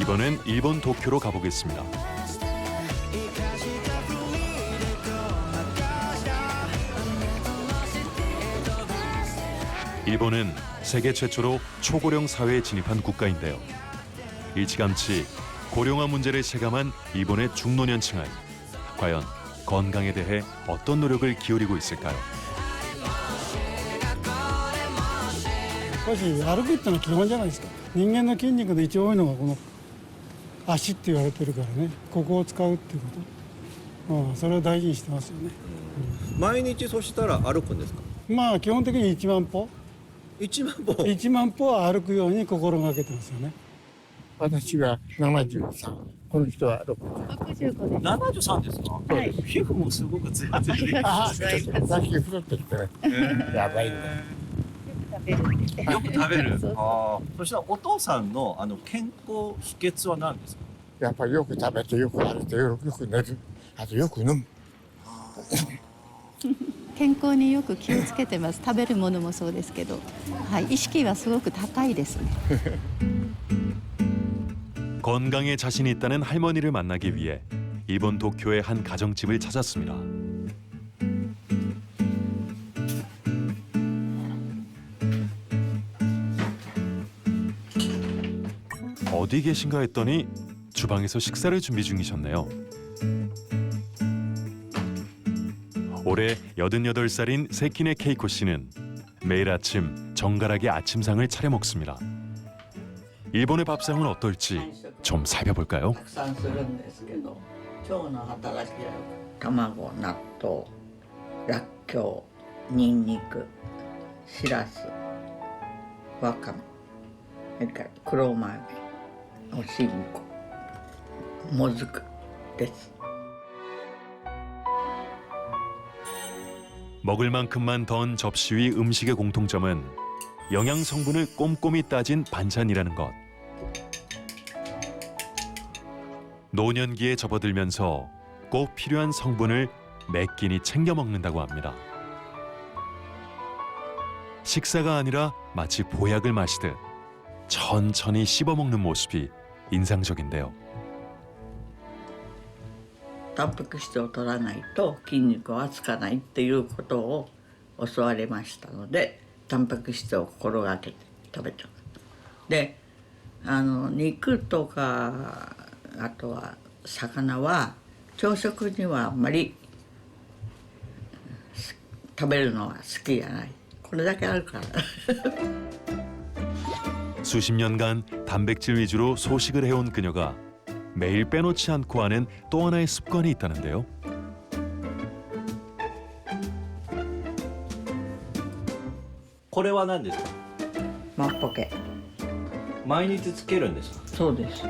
이번엔 일본 도쿄로 가보겠습니다. 일본은 세계 최초로 초고령 사회에 진입한 국가인데요. 일찌감치 고령화 문제를 체감한 일본의 중노년층은 과연 건강에 대해 어떤 노력을 기울이고 있을까요? 少し歩くっていうのは基本じゃないですか。人間の筋肉で一番多いのがこの足って言われてるからね、ここを使うっていうこと、それを大事にしてますよね。毎日そしたら歩くんですか？まあ基本的に1万歩1万歩。1万歩は歩くように心がけてますよね。私は73、この人は65です。 73ですか？はい。皮膚もすごくツヤツヤで。ああ、さっき太ってきてね、やばいんだ。よく食べる。そうそうああ。そしたらお父さんの健康秘訣は何ですか？やっぱりよく食べて、よく歩いて、よく寝る、あとよく飲む。健康によく気をつけてます。食べるものもそうですけど、はい、意識はすごく高いですね。 건강에 자신이 있다는 할머니를 만나기 위해 일본 도쿄의 한 가정집을 찾았습니다. 어디 계신가 했더니 주방에서 식사를 준비 중이셨네요. 올해 88살인 세키네 케이코 씨는 매일 아침 정갈하게 아침상을 차려 먹습니다. 일본의 밥상은 어떨지 좀 살펴볼까요? たくさんするんですけど、腸の働きは卵、納豆、らっきょう、にんにく、しらす、わかめ、それから黒豆、おしんこ、もずくです。 먹을 만큼만 던 접시 위 음식의 공통점은 영양 성분을 꼼꼼히 따진 반찬이라는 것. 노년기에 접어들면서 꼭 필요한 성분을 매 끼니 챙겨 먹는다고 합니다. 식사가 아니라 마치 보약을 마시듯 천천히 씹어 먹는 모습이 인상적인데요. タンパク質を取らないと筋肉はつかないっていうことを教わりましたので、タンパク質を心がけて食べてます。で、肉とかあとは魚は朝食にはあんまり食べるのは好きじゃない。これだけあるから。 수십 년간 단백질 위주로 소식을 해온 그녀가 매일 빼놓지 않고 하는 또 하나의 습관이 있다는데요. これは何ですか？マッポケ。毎日つけるんですか？そうです。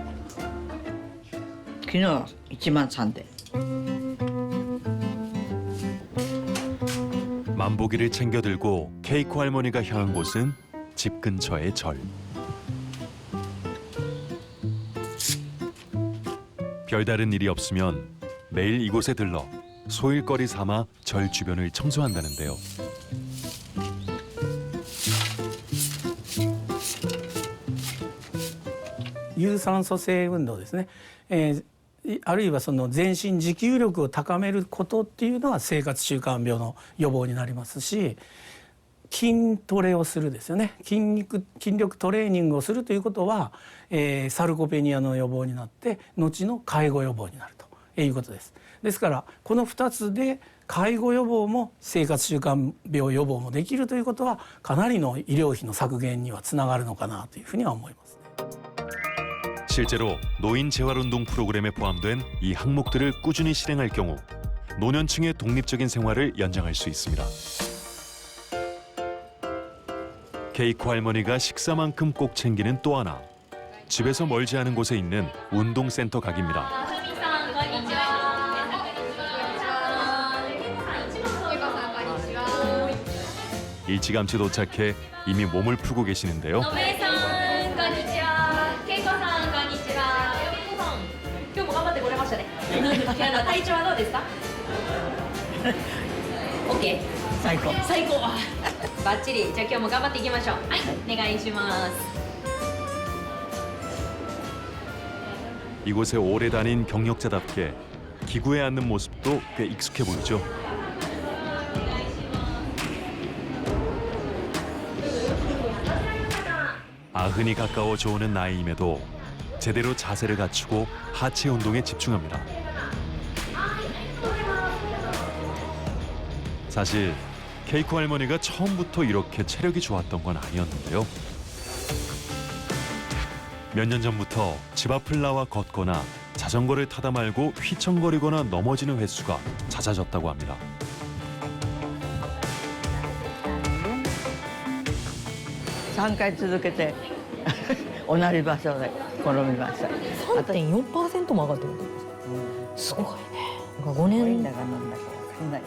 昨日は1万3で。 만보기를 챙겨 들고 케이코 할머니가 향한 곳은 집 근처의 절. 별다른 일이 없으면 매일 이곳에 들러 소일거리 삼아 절 주변을 청소한다는데요.有酸素性運動ですね、あるいはその全身持久力を高めることっていうのは生活習慣病の予防になりますし、筋トレをするですよね、筋力トレーニングをするということは、サルコペニアの予防になって後の介護予防になるということです。ですからこの2つで介護予防も生活習慣病予防もできるということはかなりの医療費の削減にはつながるのかなというふうには思いますね。 실제로 노인 재활운동 프로그램에 포함된 이 항목들을 꾸준히 실행할 경우 노년층의 독립적인 생활을 연장할 수 있습니다. 케이코 할머니가 식사만큼 꼭 챙기는 또 하나, 집에서 멀지 않은 곳에 있는 운동센터 가기입니다. 일찌감치 도착해 이미 몸을 풀고 계시는데요. OK? 最高バッチリ。じゃあ今日も頑張っていきましょう。はい、お願いします。 이곳에 오래 다닌 경력자답게 기구에 앉는 모습도 꽤 익숙해 보이죠. 아흔이 가까워져 오는 나이임에도 제대로 자세를 갖추고 하체 운동에 집중합니다. 사실 케이코 할머니가 처음부터 이렇게 체력이 좋았던 건 아니었는데요. 몇 년 전부터 집 앞을 나와 걷거나 자전거를 타다 말고 휘청거리거나 넘어지는 횟수가 잦아졌다고 합니다.3回続けて同じ場所で転びました。 3.4% も上がってるんですすごいね。なんか5年だかなんだか分かんない。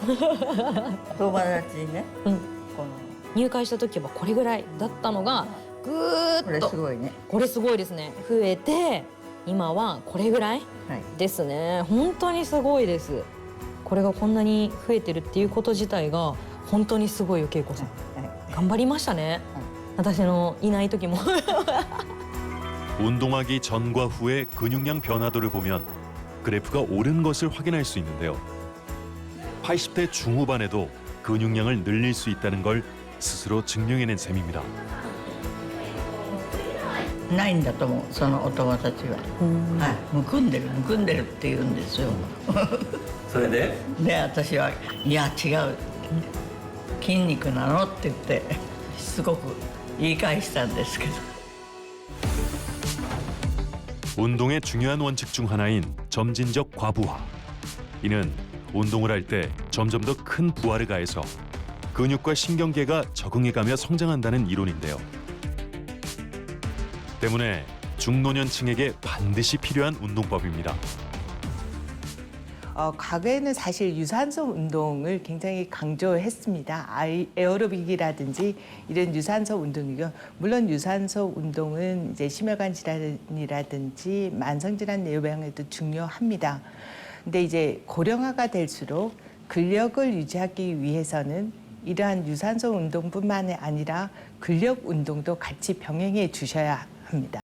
友達にね、うんこの入会した時はこれぐらいだったのがぐーこれっとすごいね。これすごいですね。増えて今はこれぐらいはい。ですね。本当にすごいです。これがこんなに増えてるっていうこと自体が本当にすごいよ恵子さん。頑張りましたね。私のいない時も。 운동하기 전과 후의 근육량 변화도를 보면 그래프가 오른 것을 확인할 수 있는데요. 80대 중후반에도 근육량을 늘릴 수 있다는 걸 스스로 증명해낸 셈입니다. ないんだと思う、そのお友達は。はい、むくんでるって言うんですよ。それでで、私はいや違う、筋肉なのって言ってすごく言い返したんですけど。 운동의 중요한 원칙 중 하나인 점진적 과부하. 이는 운동을 할 때 점점 더 큰 부하를 가해서 근육과 신경계가 적응해가며 성장한다는 이론인데요. 때문에 중노년층에게 반드시 필요한 운동법입니다. 과거에는 사실 유산소 운동을 굉장히 강조했습니다. 에어로빅이라든지 이런 유산소 운동이요. 물론 유산소 운동은 이제 심혈관 질환이라든지 만성 질환 예방에도 중요합니다. 근데 이제 고령화가 될수록 근력을 유지하기 위해서는 이러한 유산소 운동뿐만 아니라 근력 운동도 같이 병행해 주셔야 합니다.